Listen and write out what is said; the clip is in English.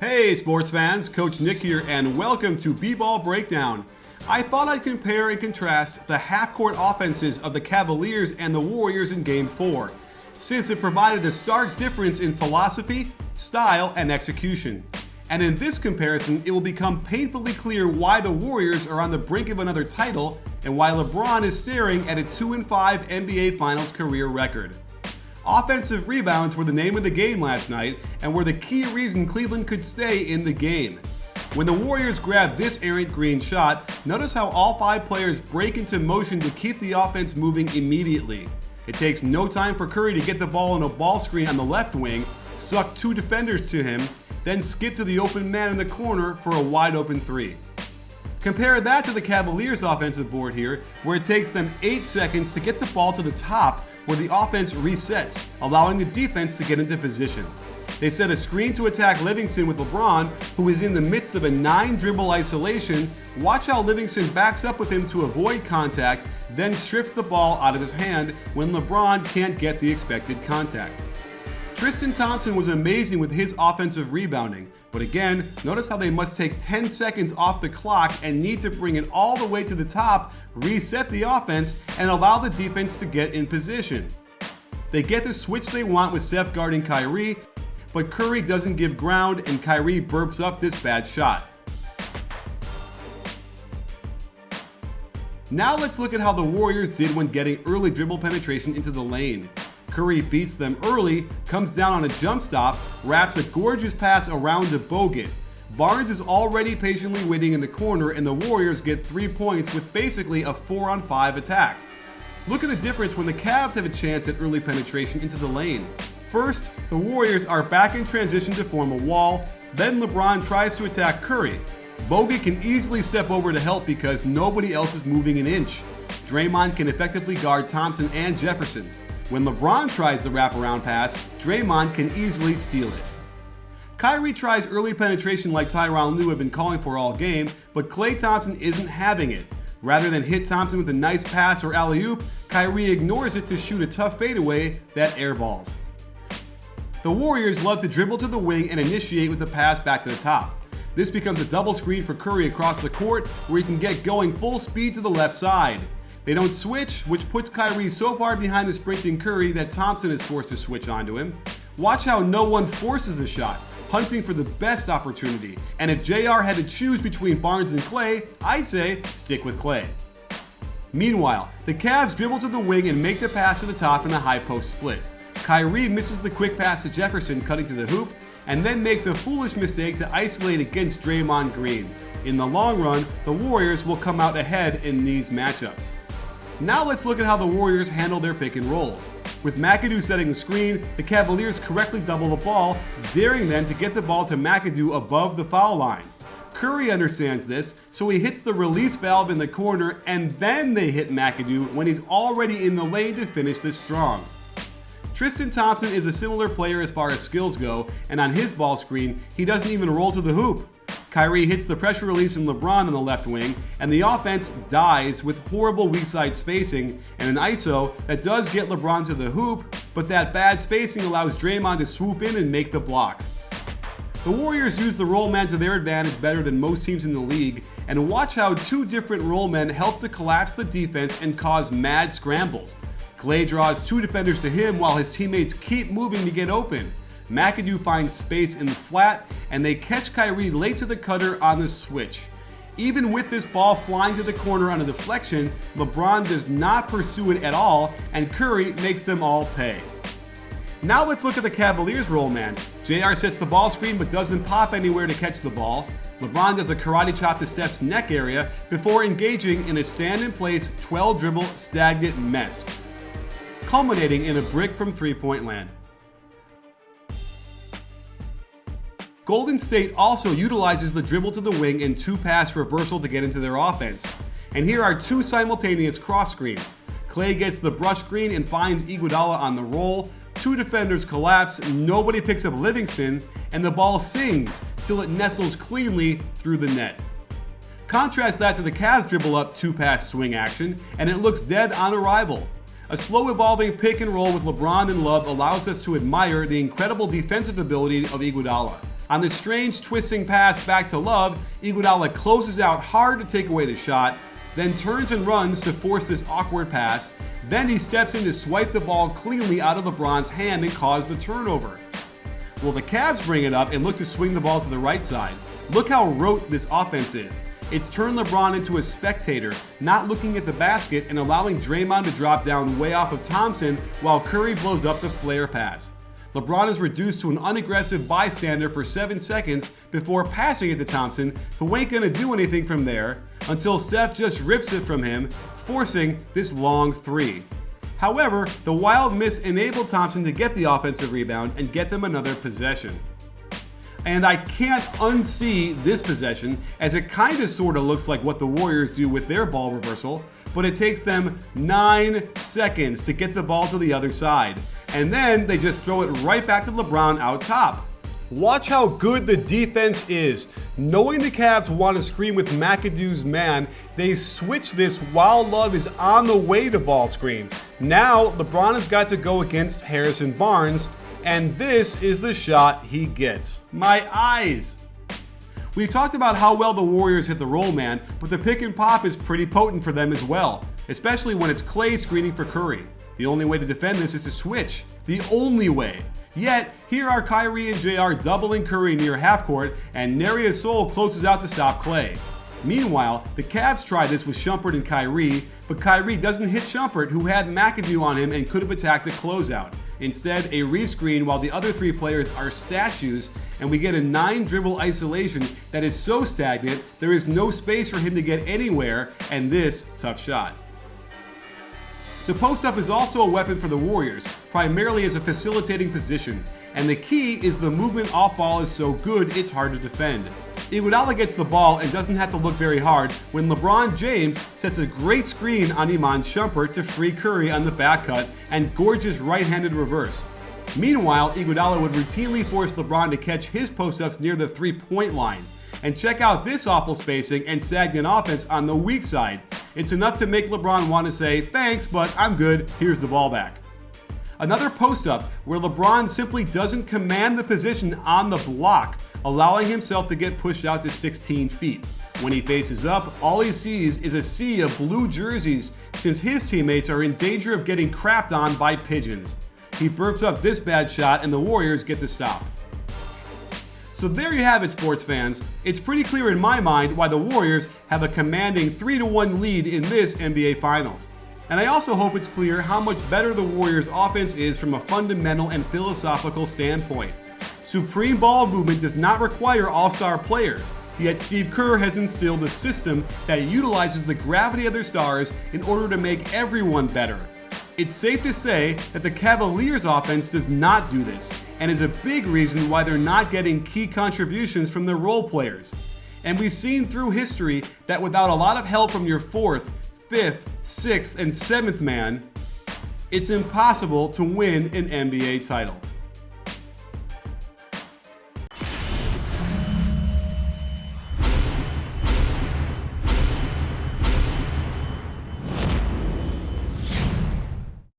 Hey sports fans, Coach Nick here and welcome to BBallBreakdown. I thought I'd compare and contrast the half-court offenses of the Cavaliers and the Warriors in Game 4, since it provided a stark difference in philosophy, style, and execution. And in this comparison, it will become painfully clear why the Warriors are on the brink of another title and why LeBron is staring at a 2-5 NBA Finals career record. Offensive rebounds were the name of the game last night and were the key reason Cleveland could stay in the game. When the Warriors grabbed this errant green shot, notice how all 5 players break into motion to keep the offense moving immediately. It takes no time for Curry to get the ball on a ball screen on the left wing, suck 2 defenders to him, then skip to the open man in the corner for a wide open 3. Compare that to the Cavaliers' offensive board here, where it takes them 8 seconds to get the ball to the top, where the offense resets, allowing the defense to get into position. They set a screen to attack Livingston with LeBron, who is in the midst of a 9-dribble isolation. Watch how Livingston backs up with him to avoid contact, then strips the ball out of his hand when LeBron can't get the expected contact. Tristan Thompson was amazing with his offensive rebounding, but again, notice how they must take 10 seconds off the clock and need to bring it all the way to the top, reset the offense, and allow the defense to get in position. They get the switch they want with Steph guarding Kyrie, but Curry doesn't give ground and Kyrie burps up this bad shot. Now let's look at how the Warriors did when getting early dribble penetration into the lane. Curry beats them early, comes down on a jump stop, wraps a gorgeous pass around to Bogut. Barnes is already patiently waiting in the corner and the Warriors get 3 points with basically a 4-on-5 attack. Look at the difference when the Cavs have a chance at early penetration into the lane. First, the Warriors are back in transition to form a wall, then LeBron tries to attack Curry. Bogut can easily step over to help because nobody else is moving an inch. Draymond can effectively guard Thompson and Jefferson. When LeBron tries the wraparound pass, Draymond can easily steal it. Kyrie tries early penetration like Tyronn Lue have been calling for all game, but Klay Thompson isn't having it. Rather than hit Thompson with a nice pass or alley-oop, Kyrie ignores it to shoot a tough fadeaway that airballs. The Warriors love to dribble to the wing and initiate with a pass back to the top. This becomes a double screen for Curry across the court where he can get going full speed to the left side. They don't switch, which puts Kyrie so far behind the sprinting Curry that Thompson is forced to switch onto him. Watch how no one forces a shot, hunting for the best opportunity. And if JR had to choose between Barnes and Klay, I'd say stick with Klay. Meanwhile, the Cavs dribble to the wing and make the pass to the top in a high post split. Kyrie misses the quick pass to Jefferson cutting to the hoop, and then makes a foolish mistake to isolate against Draymond Green. In the long run, the Warriors will come out ahead in these matchups. Now let's look at how the Warriors handle their pick and rolls. With McAdoo setting the screen, the Cavaliers correctly double the ball, daring them to get the ball to McAdoo above the foul line. Curry understands this, so he hits the release valve in the corner and then they hit McAdoo when he's already in the lane to finish this strong. Tristan Thompson is a similar player as far as skills go, and on his ball screen, he doesn't even roll to the hoop. Kyrie hits the pressure release from LeBron on the left wing, and the offense dies with horrible weak side spacing and an ISO that does get LeBron to the hoop, but that bad spacing allows Draymond to swoop in and make the block. The Warriors use the roll man to their advantage better than most teams in the league, and watch how 2 different roll men help to collapse the defense and cause mad scrambles. Klay draws 2 defenders to him while his teammates keep moving to get open. McAdoo finds space in the flat, and they catch Kyrie late to the cutter on the switch. Even with this ball flying to the corner on a deflection, LeBron does not pursue it at all, and Curry makes them all pay. Now let's look at the Cavaliers roll man. JR sets the ball screen but doesn't pop anywhere to catch the ball. LeBron does a karate chop to Steph's neck area before engaging in a stand-in-place 12-dribble stagnant mess, culminating in a brick from three-point land. Golden State also utilizes the dribble to the wing and 2-pass reversal to get into their offense. And here are 2 simultaneous cross screens. Klay gets the brush screen and finds Iguodala on the roll. 2 defenders collapse, nobody picks up Livingston, and the ball sings till it nestles cleanly through the net. Contrast that to the Cavs dribble up 2-pass swing action, and it looks dead on arrival. A slow evolving pick and roll with LeBron and Love allows us to admire the incredible defensive ability of Iguodala. On this strange twisting pass back to Love, Iguodala closes out hard to take away the shot, then turns and runs to force this awkward pass. Then he steps in to swipe the ball cleanly out of LeBron's hand and cause the turnover. Well, the Cavs bring it up and look to swing the ball to the right side. Look how rote this offense is. It's turned LeBron into a spectator, not looking at the basket and allowing Draymond to drop down way off of Thompson while Curry blows up the flare pass. LeBron is reduced to an unaggressive bystander for 7 seconds before passing it to Thompson, who ain't gonna do anything from there until Steph just rips it from him, forcing this long three. However, the wild miss enabled Thompson to get the offensive rebound and get them another possession. And I can't unsee this possession, as it kinda sorta looks like what the Warriors do with their ball reversal, but it takes them 9 seconds to get the ball to the other side. And then they just throw it right back to LeBron out top. Watch how good the defense is. Knowing the Cavs want to screen with McAdoo's man, they switch this while Love is on the way to ball screen. Now, LeBron has got to go against Harrison Barnes, and this is the shot he gets. My eyes! We've talked about how well the Warriors hit the roll man, but the pick and pop is pretty potent for them as well, especially when it's Klay screening for Curry. The only way to defend this is to switch. The only way. Yet, here are Kyrie and JR doubling Curry near half court, and Neri Sol closes out to stop Klay. Meanwhile, the Cavs try this with Shumpert and Kyrie, but Kyrie doesn't hit Shumpert, who had McAdoo on him and could have attacked the closeout. Instead, a rescreen while the other 3 players are statues, and we get a 9-dribble isolation that is so stagnant there is no space for him to get anywhere, and this tough shot. The post-up is also a weapon for the Warriors, primarily as a facilitating position, and the key is the movement off ball is so good it's hard to defend. Iguodala gets the ball and doesn't have to look very hard when LeBron James sets a great screen on Iman Shumpert to free Curry on the back cut and gorgeous right-handed reverse. Meanwhile, Iguodala would routinely force LeBron to catch his post-ups near the 3-point line. And check out this awful spacing and stagnant offense on the weak side. It's enough to make LeBron want to say, thanks, but I'm good, here's the ball back. Another post-up where LeBron simply doesn't command the position on the block, allowing himself to get pushed out to 16 feet. When he faces up, all he sees is a sea of blue jerseys since his teammates are in danger of getting crapped on by pigeons. He burps up this bad shot and the Warriors get the stop. So there you have it, sports fans. It's pretty clear in my mind why the Warriors have a commanding 3-1 lead in this NBA Finals. And I also hope it's clear how much better the Warriors' offense is from a fundamental and philosophical standpoint. Supreme ball movement does not require all-star players, yet Steve Kerr has instilled a system that utilizes the gravity of their stars in order to make everyone better. It's safe to say that the Cavaliers' offense does not do this, and is a big reason why they're not getting key contributions from their role players. And we've seen through history that without a lot of help from your 4th, 5th, 6th, and 7th man, it's impossible to win an NBA title.